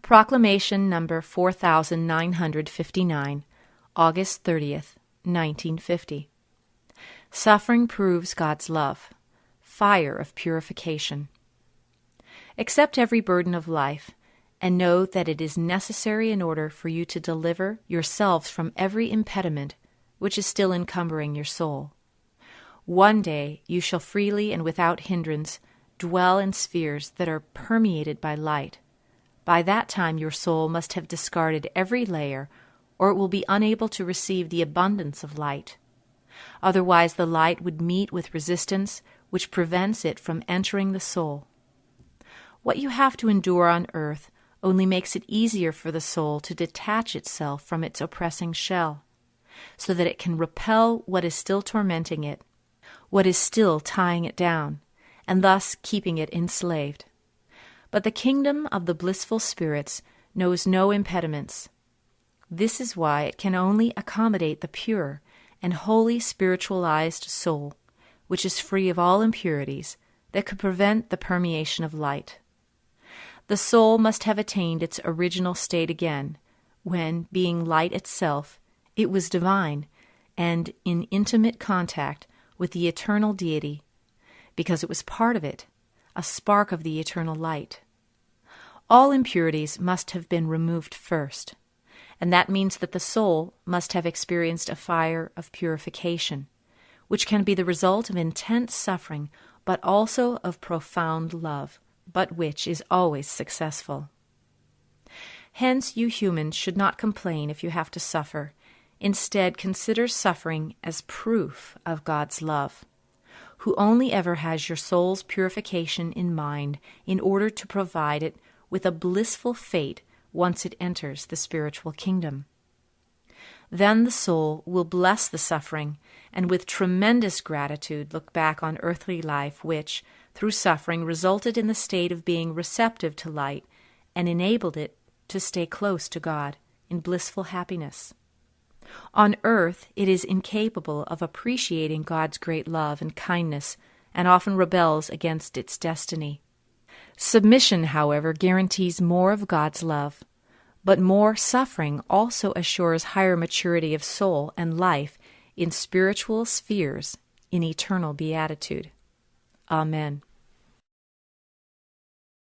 Proclamation number 4959, August 30th, 1950. Suffering proves God's love. Fire of purification. Accept every burden of life, and know that it is necessary in order for you to deliver yourselves from every impediment which is still encumbering your soul. One day you shall freely and without hindrance dwell in spheres that are permeated by light. By that time your soul must have discarded every layer, or it will be unable to receive the abundance of light. Otherwise the light would meet with resistance, which prevents it from entering the soul. What you have to endure on earth only makes it easier for the soul to detach itself from its oppressing shell, so that it can repel what is still tormenting it, what is still tying it down, and thus keeping it enslaved. But the kingdom of the blissful spirits knows no impediments. This is why it can only accommodate the pure and wholly spiritualized soul, which is free of all impurities that could prevent the permeation of light. The soul must have attained its original state again, when, being light itself, it was divine and in intimate contact with the eternal deity, because it was part of it, a spark of the eternal light. All impurities must have been removed first, and that means that the soul must have experienced a fire of purification, which can be the result of intense suffering, but also of profound love, but which is always successful. Hence, you humans should not complain if you have to suffer. Instead, consider suffering as proof of God's love, who only ever has your soul's purification in mind in order to provide it with a blissful fate once it enters the spiritual kingdom. Then the soul will bless the suffering and with tremendous gratitude look back on earthly life which, through suffering, resulted in the state of being receptive to light and enabled it to stay close to God in blissful happiness. On earth, it is incapable of appreciating God's great love and kindness and often rebels against its destiny. Submission, however, guarantees more of God's love, but more suffering also assures higher maturity of soul and life in spiritual spheres in eternal beatitude. Amen.